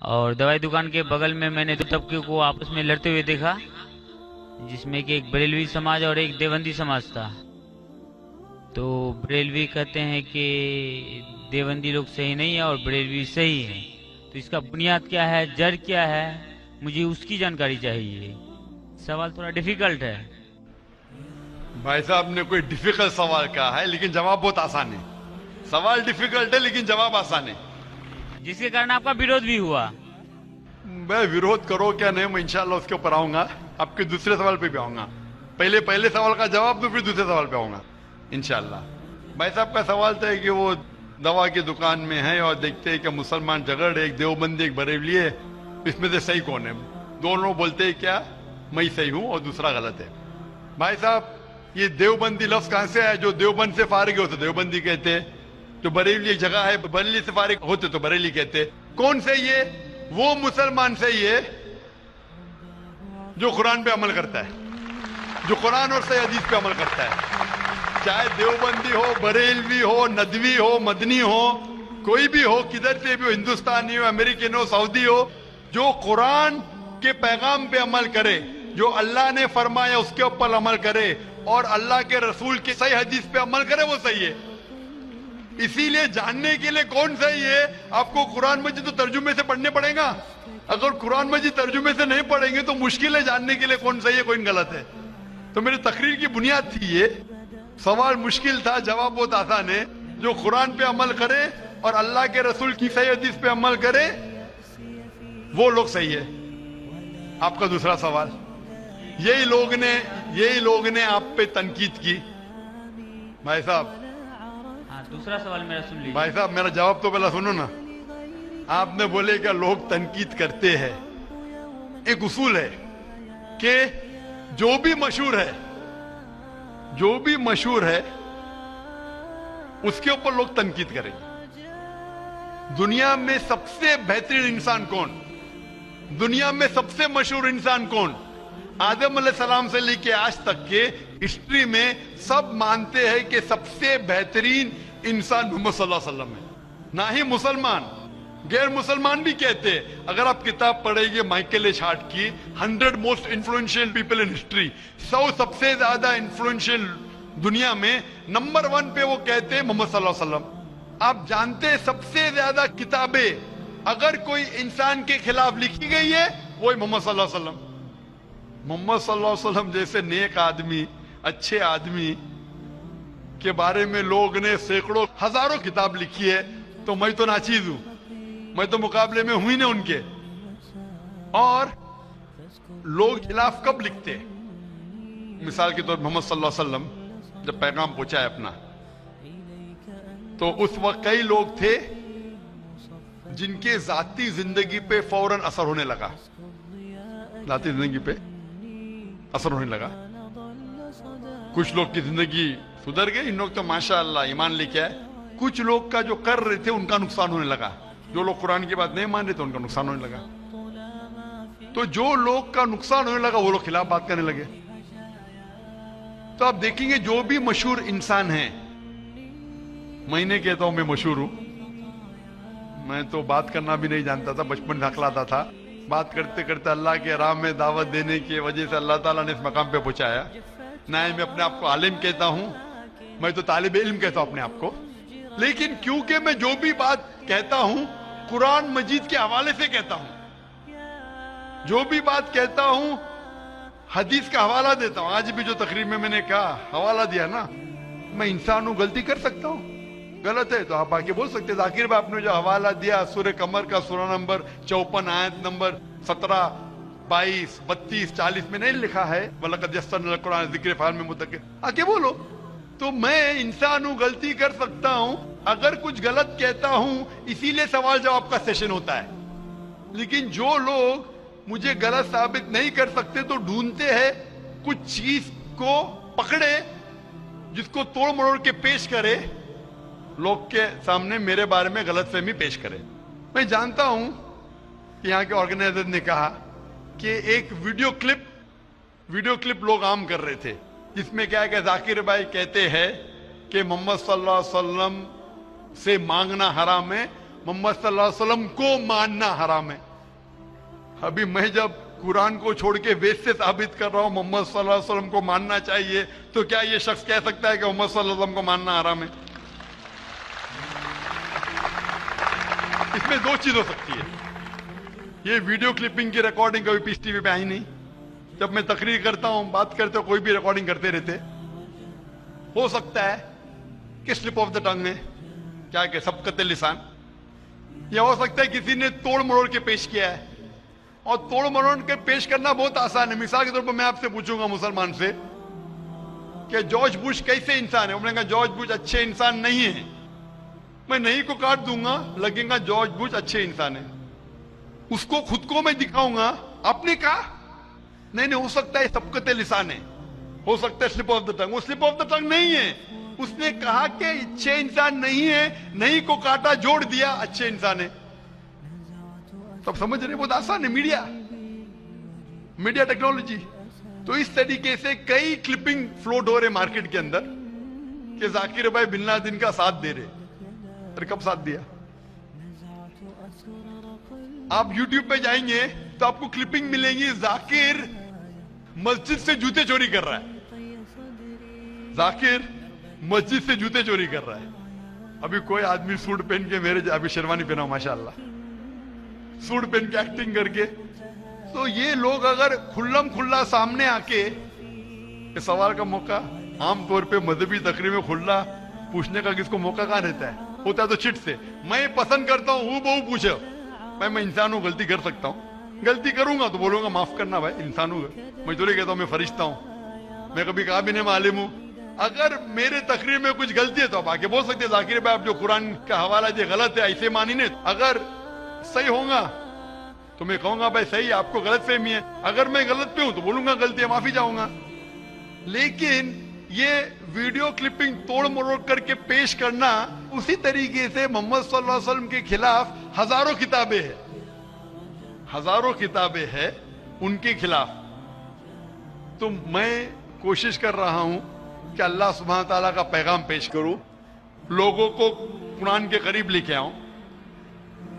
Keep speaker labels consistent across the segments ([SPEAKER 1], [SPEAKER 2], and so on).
[SPEAKER 1] اور دوائی دکان کے بغل میں میں نے دو طبقے کو آپس میں لڑتے ہوئے دیکھا، جس میں کہ ایک بریلوی سماج اور ایک دیوبندی سماج تھا۔ تو بریلوی کہتے ہیں کہ دیوبندی لوگ صحیح نہیں ہے اور بریلوی صحیح ہے، تو اس کا بنیاد کیا ہے، جڑ کیا ہے، مجھے اس کی جانکاری چاہیے۔ سوال تھوڑا ڈیفیکلٹ ہے۔
[SPEAKER 2] بھائی صاحب نے کوئی ڈیفیکلٹ سوال کہا ہے لیکن جواب بہت آسان ہے۔ سوال ڈیفیکلٹ ہے لیکن جواب آسان ہے۔
[SPEAKER 1] جس کے کارن آپ کا ویروධ بھی ہوا۔
[SPEAKER 2] میں ویروධ کرو کیا نہیں، میں انشاءاللہ اس کے اوپر آؤں گا، آپ کے دوسرے سوال پہ بھی آؤں گا۔ پہلے سوال کا جواب دو، پھر دوسرے سوال پہ آؤں گا انشاءاللہ۔ بھائی صاحب کا سوال تھا کہ وہ دوا کی دکان میں ہے اور دیکھتے ہیں کہ مسلمان جھگڑ، ایک دیوبندی ایک بریلوی ہے، اس میں سے صحیح کون ہے؟ دونوں بولتے ہیں کیا میں صحیح ہوں اور دوسرا غلط ہے۔ بھائی صاحب یہ دیوبندی لفظ کہاں سے ہے؟ جو دیوبند سے فارغ ہوتے دیوبندی کہتے، جو بریلی ایک جگہ ہے بریلی سے فارغ ہوتے تو بریلی کہتے۔ کون صحیح ہے؟ وہ مسلمان صحیح ہے جو قرآن پہ عمل کرتا ہے، جو قرآن اور صحیح حدیث پہ عمل کرتا ہے، چاہے دیوبندی ہو، بریلوی ہو، ندوی ہو، مدنی ہو، کوئی بھی ہو، کدھر سے بھی ہو، ہندوستانی ہو، امریکن ہو، سعودی ہو، جو قرآن کے پیغام پہ عمل کرے، جو اللہ نے فرمایا اس کے اوپر عمل کرے اور اللہ کے رسول کی صحیح حدیث پہ عمل کرے، وہ صحیح ہے۔ اسی لیے جاننے کے لیے کون صحیح ہے، آپ کو قرآن مجید تو ترجمے سے پڑھنے پڑے گا۔ اگر قرآن مجید ترجمے سے نہیں پڑھیں گے تو مشکل ہے جاننے کے لیے کون صحیح ہے کون غلط ہے۔ تو میری تقریر کی بنیاد تھی یہ، سوال مشکل تھا، جواب بہت آسان ہے۔ جو قرآن پہ عمل کرے اور اللہ کے رسول کی صحیح حدیث پہ عمل کرے وہ لوگ صحیح ہے۔ آپ کا دوسرا سوال، یہی لوگ نے آپ پہ تنقید کی۔ بھائی صاحب
[SPEAKER 1] دوسرا سوال میرا سن لیجیے۔
[SPEAKER 2] بھائی صاحب میرا جواب تو پہلا سنو نا۔ آپ نے بولے کہ لوگ تنقید کرتے ہیں، ایک اصول ہے کہ جو بھی مشہور ہے اس کے اوپر لوگ تنقید کریں گے۔ دنیا میں سب سے بہترین انسان کون؟ دنیا میں سب سے مشہور انسان کون؟ آدم علیہ السلام سے لے کے آج تک کے ہسٹری میں سب مانتے ہیں کہ سب سے بہترین انسان محمد صلی اللہ علیہ وسلم ہے۔ نہ ہی مسلمان، غیر مسلمان بھی کہتے ہیں۔ اگر آپ کتاب پڑھیں گے مائیکل ایچ ہارٹ کی 100 most influential people in history, 100 سب سے زیادہ انفلوئنشل دنیا میں، نمبر 1 پہ وہ کہتے ہیں محمد صلی اللہ علیہ وسلم۔ آپ جانتے ہیں سب سے زیادہ کتابیں اگر کوئی انسان کے خلاف لکھی گئی ہے وہی محمد صلی اللہ علیہ وسلم۔ محمد صلی اللہ علیہ وسلم جیسے نیک آدمی، اچھے آدمی کے بارے میں لوگ نے سینکڑوں ہزاروں کتاب لکھی ہے، تو میں تو ناچیز ہوں، میں تو مقابلے میں ہوں ہی نہیں ان کے۔ اور لوگ خلاف کب لکھتے ہیں؟ مثال کے طور محمد صلی اللہ علیہ وسلم جب پیغام پہنچا ہے اپنا، تو اس وقت کئی لوگ تھے جن کے ذاتی زندگی پہ فوراً اثر ہونے لگا، ذاتی زندگی پہ اثر ہونے لگا۔ کچھ لوگ کی زندگی سدھر گئی، ان لوگ تو ماشاءاللہ ایمان لے کے آئے۔ کچھ لوگ کا جو کر رہے تھے ان کا نقصان ہونے لگا، جو لوگ قرآن کی بات نہیں مان رہے تھے ان کا نقصان ہونے لگا۔ تو جو لوگ کا نقصان ہونے لگا وہ لوگ خلاف بات کرنے لگے۔ تو آپ دیکھیں گے جو بھی مشہور انسان ہیں، میں نہیں کہتا ہوں میں مشہور ہوں، میں تو بات کرنا بھی نہیں جانتا تھا، بچپن سے ہکلاتا تھا، بات کرتے کرتے اللہ کے راہ میں دعوت دینے کی وجہ سے اللہ تعالیٰ نے اس مقام پہ پہنچایا۔ نہ میں اپنے آپ کو عالم کہتا ہوں، میں تو طالب علم کہتا ہوں اپنے آپ کو، لیکن کیونکہ میں جو بھی بات کہتا ہوں قرآن مجید کے حوالے سے کہتا ہوں، جو بھی بات کہتا ہوں حدیث کا حوالہ دیتا ہوں۔ آج بھی جو تقریر میں نے کہا حوالہ دیا نا، میں انسان ہوں، غلطی کر سکتا ہوں، غلط ہے تو آپ آ کے بول سکتے ہیں۔ ذاکر بھائی آپ نے جو حوالہ دیا سورہ قمر کا سورہ نمبر 54 آیت نمبر 17، 22، 32، 40 میں نہیں لکھا ہے وَلَقَدْ يَسَّرْنَا الْقُرْآنَ لِلذِّكْرِ فَهَلْ مِن مُدَّكِرٍ؟ آ کے بولو۔ تو میں انسان ہوں، غلطی کر سکتا ہوں، اگر کچھ غلط کہتا ہوں اسی لیے سوال جواب کا سیشن ہوتا ہے۔ لیکن جو لوگ مجھے غلط ثابت نہیں کر سکتے تو ڈھونڈتے ہیں کچھ چیز کو پکڑے جس کو توڑ مروڑ کے پیش کرے، لوگ کے سامنے میرے بارے میں غلط فہمی پیش کرے۔ میں جانتا ہوں کہ یہاں کے آرگنائزر نے کہا کہ ایک ویڈیو کلپ لوگ عام کر رہے تھے، جس میں کیا ہے کہ ذاکر بھائی کہتے ہیں کہ محمد صلی اللہ علیہ وسلم سے مانگنا حرام ہے، محمد صلی اللہ علیہ وسلم کو ماننا حرام ہے۔ अभी मैं जब कुरान को छोड़ के वेद से साबित कर रहा हूं मोहम्मद सल्लल्लाहु अलैहि वसल्लम को मानना चाहिए, तो क्या ये शख्स कह सकता है कि मोहम्मद सल्लल्लाहु अलैहि वसल्लम को मानना हराम है? इसमें दो चीज हो सकती है। ये वीडियो क्लिपिंग की रिकॉर्डिंग कभी पीस टीवी पे आई नहीं। जब मैं तकरीर करता हूं, बात करते हो, कोई भी रिकॉर्डिंग करते रहते। हो सकता है कि स्लिप ऑफ द टंग है, क्या के सबकत लिसान, या हो सकता है किसी ने तोड़ मरोड़ के पेश किया है। और तोड़ मरोड़ के पेश करना बहुत आसान है। मिसाल के तौर पर मैं आपसे पूछूंगा मुसलमान से कि जॉर्ज बुश कैसे इंसान है, उन्होंने कहा जॉर्ज बुश अच्छे इंसान नहीं है। मैं नहीं को काट दूंगा, लगेगा जॉर्ज बुश अच्छे इंसान है। उसको खुद को मैं दिखाऊंगा, आपने कहा नहीं नहीं, हो सकता है सबकत लिसान है, हो सकता है स्लिप ऑफ द टंग। वो स्लिप ऑफ द टंग नहीं है, उसने कहा कि अच्छे इंसान नहीं है, नहीं को काटा, जोड़ दिया, अच्छे इंसान है। तब समझ रहे, बहुत आसान है। Media technology. तो इस तरीके से कई क्लिपिंग फ्लोट हो रहे मार्केट के अंदर कि जाकिर भाई बिन लादेन का साथ दे रहे। अरे कब साथ दिया? आप YouTube पे जाएंगे तो आपको क्लिपिंग मिलेंगी, जाकिर मस्जिद से जूते चोरी कर रहा है। जाकिर मस्जिद से जूते चोरी कर रहा है। अभी कोई आदमी सूट पहन के, मेरे अभी शेरवानी पहना माशाल्लाह, सूट पहन के एक्टिंग करके। तो ये लोग अगर खुल्लम खुल्ला सामने आके, इस सवाल का मौका आमतौर पे मजहबी तकरीर में खुल्ला पूछने का किसको मौका कहां रहता है? होता है तो चिट से। मैं पसंद करता हूं हूं बहु पूछो, भाई मैं इंसान हूं, गलती कर सकता हूं, गलती करूंगा तो बोलूंगा माफ करना भाई, इंसान हूं। मैं तो नहीं कहता हूं मैं फरिश्ता हूं, मैं कभी कहा भी नहीं मालिम हूं। अगर मेरे तकरीर में कुछ गलती है तो आप आके बोल सकते हैं जाकिर भाई आप जो कुरान का हवाला दिया गलत है, ऐसे मानी नहीं। अगर सही होगा तो मैं कहूंगा भाई सही, आपको गलत फहमी है। अगर मैं गलत पे हूं तो बोलूंगा गलती है, माफी चाहूंगा। लेकिन ये वीडियो क्लिपिंग तोड़ मरोड़ करके पेश करना, उसी तरीके से मोहम्मद सल्लल्लाहु अलैहि वसल्लम के खिलाफ हजारों किताबें हैं, हजारों किताबें हैं उनके खिलाफ। तो मैं कोशिश कर रहा हूं कि अल्लाह सुब्हान ताला का पैगाम पेश करूं, लोगों को कुरान के करीब लेके आऊं,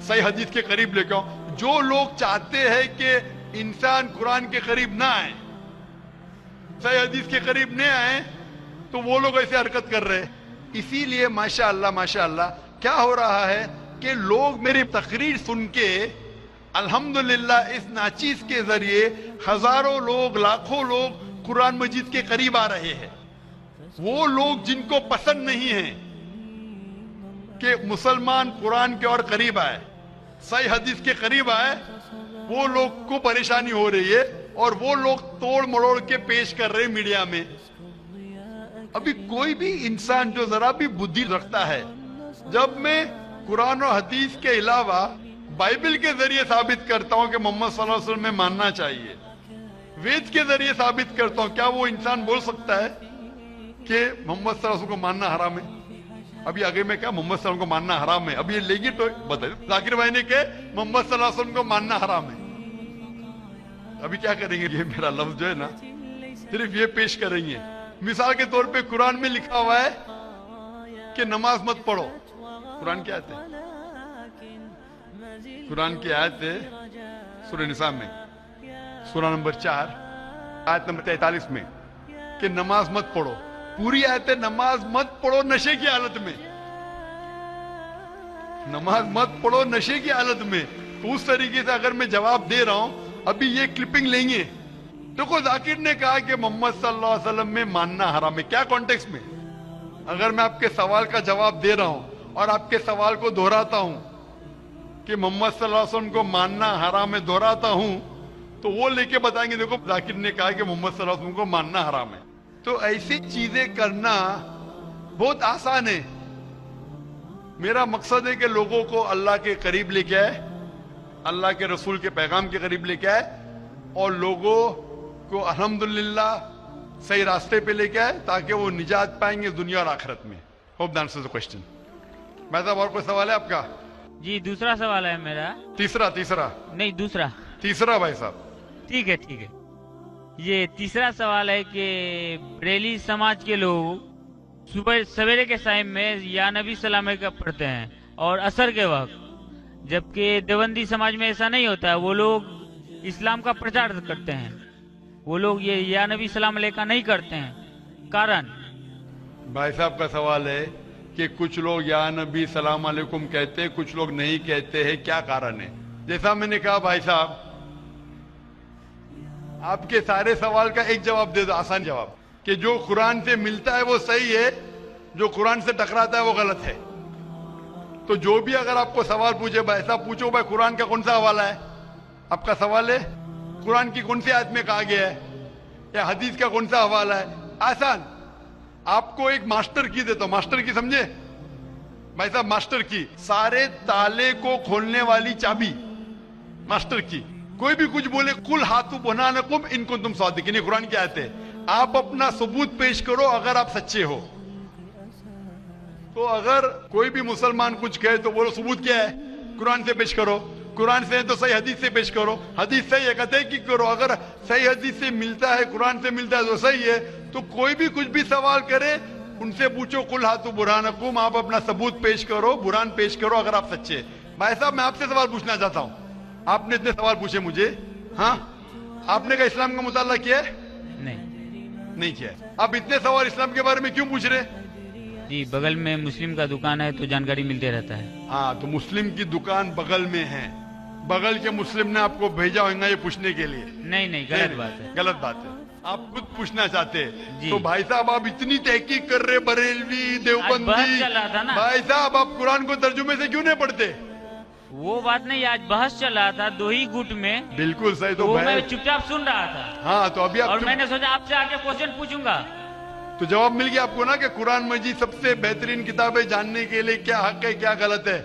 [SPEAKER 2] सही हदीस के करीब लेके आऊं। जो लोग चाहते हैं कि इंसान कुरान के करीब ना आए, सही हदीस के करीब नहीं आए, तो वो लोग ऐसे हरकत कर रहे हैं। इसीलिए माशाअल्लाह माशाअल्लाह क्या हो रहा है कि लोग मेरी तकरीर सुन के अल्हम्दुलिल्लाह इस नाचीज के जरिए हजारों लोग, लाखों लोग कुरान मजीद के करीब आ रहे हैं। वो लोग जिनको पसंद नहीं है कि मुसलमान कुरान के और करीब आए, सही हदीस के करीब आए, वो लोग को परेशानी हो रही है और वो लोग तोड़ मरोड़ के पेश कर रहे हैं मीडिया में। अभी कोई भी इंसान जो जरा भी बुद्धि रखता है, जब मैं कुरान और हदीस के अलावा बाइबल के जरिए साबित करता हूं कि मोहम्मद सल्लल्लाहु अलैहि वसल्लम में मानना चाहिए, वेद के जरिए साबित करता हूं, क्या वो इंसान बोल सकता है कि मोहम्मद सल्लल्लाहु अलैहि वसल्लम को मानना हराम है? अभी आगे में क्या मोहम्मद सल्लल्लाहु अलैहि वसल्लम को मानना हराम है, अब ये लेगी तो बताइए। जाकिर भाई ने कहा मोहम्मद सल्लल्लाहु अलैहि वसल्लम को मानना हराम है। अभी क्या करेंगे? ये मेरा लफ्ज जो है ना, सिर्फ ये पेश करेंगे। मिसाल के तौर पे कुरान में लिखा हुआ है कि नमाज मत पढ़ो। कुरान की आयत है, कुरान की आयत है सूरह निसा में, सूरह नंबर 4 आयत नंबर 43 में, कि नमाज मत पढ़ो। पूरी आयत है नमाज मत पढ़ो नशे की हालत में, नमाज मत पढ़ो नशे की हालत में। तो उस तरीके से अगर मैं जवाब दे रहा हूं, अभी ये क्लिपिंग लेंगे, देखो जाकिर ने कहा कि मोहम्मद सल्लल्लाहु अलैहि वसल्लम में मानना हराम है। क्या कॉन्टेक्स्ट में? अगर मैं आपके सवाल का जवाब दे रहा हूं और आपके सवाल को दोहराता हूं कि मोहम्मद सल्लल्लाहु अलैहि वसल्लम को मानना हराम है, दोहराता हूं, तो वो लेके बताएंगे देखो जाकिर ने कहा कि मोहम्मद सल्लल्लाहु अलैहि वसल्लम को मानना हराम है। तो ऐसी चीजें करना बहुत आसान है। मेरा मकसद है कि लोगों को अल्लाह के करीब लेके आए, अल्लाह के रसूल के पैगाम के करीब लेके आए और लोगों को अल्हम्दुलिल्लाह सही रास्ते पे लेके आए, ताकि वो निजात पाएंगे दुनिया और आखिरत में। Hope that answers the question. भाई साहब और कोई सवाल है आपका?
[SPEAKER 1] जी दूसरा सवाल है मेरा।
[SPEAKER 2] तीसरा
[SPEAKER 1] नहीं दूसरा।
[SPEAKER 2] तीसरा भाई साहब।
[SPEAKER 1] ठीक है ठीक है। ये तीसरा सवाल है कि बरेली समाज के लोग सुबह सवेरे के टाइम में या नबी सलाम का पढ़ते हैं और असर के वक्त, जबकि देवबंदी समाज में ऐसा नहीं होता है। वो लोग इस्लाम का प्रचार करते हैं, वो लोग ये या नबी सलाम अलैका नहीं करते हैं। कारण
[SPEAKER 2] भाई साहब का सवाल है कि कुछ लोग या नबी सलाम अलैकुम कहते हैं, कुछ लोग नहीं कहते हैं, क्या कारण है? जैसा मैंने कहा भाई साहब, आपके सारे सवाल का एक जवाब दे दो, आसान जवाब, कि जो कुरान से मिलता है वो सही है, जो कुरान से टकराता है वो गलत है। तो जो भी अगर आपको सवाल पूछे, भाई साहब पूछो भाई कुरान का कौन सा हवाला है, आपका सवाल है कुरान की कौन सी आयत में कहा गया है या हदीस का कौन सा हवाला है, आसान। आपको एक मास्टर की देता हूं, मास्टर की समझे भाई साहब, मास्टर की, सारे ताले को खोलने वाली चाबी, मास्टर की। कोई भी कुछ बोले, कुल हाथू बुरहानकुम इन कुंतुम सादिकीन, कुरान की आयत है। आप अपना सबूत पेश करो अगर आप सच्चे हो। तो अगर कोई भी मुसलमान कुछ कहे तो बोलो सबूत क्या है, कुरान से पेश करो, कुरान से है तो सही हदीस से पेश करो, हदीस सही है कहते कि करो, अगर सही हदीस से मिलता है, कुरान से मिलता है तो सही है। तो कोई भी कुछ भी सवाल करे उनसे पूछो, कुल हाथू बुरहानकुम, आप अपना सबूत पेश करो, बुरहान पेश करो अगर आप सच्चे। भाई साहब मैं आपसे सवाल पूछना चाहता हूं, आपने इतने सवाल पूछे मुझे, हाँ आपने क्या इस्लाम का मुताला किया है? नहीं किया है। आप इतने सवाल इस्लाम के बारे में क्यों पूछ रहे?
[SPEAKER 1] जी बगल में मुस्लिम का दुकान है तो जानकारी मिलते रहता है।
[SPEAKER 2] हाँ, तो मुस्लिम की दुकान बगल में है, बगल के मुस्लिम ने आपको भेजा होगा ये पूछने के लिए?
[SPEAKER 1] नहीं, गलत बात है,
[SPEAKER 2] गलत बात है। आप खुद पूछना चाहते हैं।
[SPEAKER 1] जी।
[SPEAKER 2] तो भाई साहब आप इतनी तहकीक कर रहे, बरेलवी देवबंदी,
[SPEAKER 1] बहस चल रहा था ना।
[SPEAKER 2] भाई साहब आप कुरान को तर्जुमे से क्यों नहीं पढ़ते?
[SPEAKER 1] वो बात नहीं, आज बहस चल रहा था दो ही गुट में।
[SPEAKER 2] बिल्कुल सही।
[SPEAKER 1] तो मैं चुपचाप सुन रहा था।
[SPEAKER 2] हाँ, तो अभी आप
[SPEAKER 1] और मैंने सोचा आपसे आके क्वेश्चन पूछूंगा।
[SPEAKER 2] तो जवाब मिल गया आपको ना कि कुरान मजीद सबसे बेहतरीन किताब है, जानने के लिए क्या हक है क्या गलत है,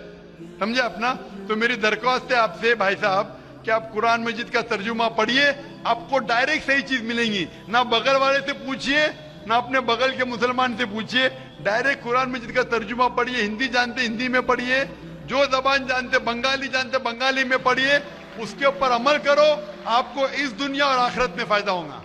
[SPEAKER 2] समझे अपना। तो मेरी दरख्वास्त है आपसे भाई साहब कि आप कुरान मजीद का तर्जुमा पढ़िए, आपको डायरेक्ट सही चीज मिलेंगी। ना बगल वाले से पूछिए, ना अपने बगल के मुसलमान से पूछिए, डायरेक्ट कुरान मजीद का तर्जुमा पढ़िए। हिंदी जानते हिंदी में पढ़िए, जो जबान जानते बंगाली जानते बंगाली में पढ़िए, उसके ऊपर अमल करो, आपको इस दुनिया और आखिरत में फायदा होगा।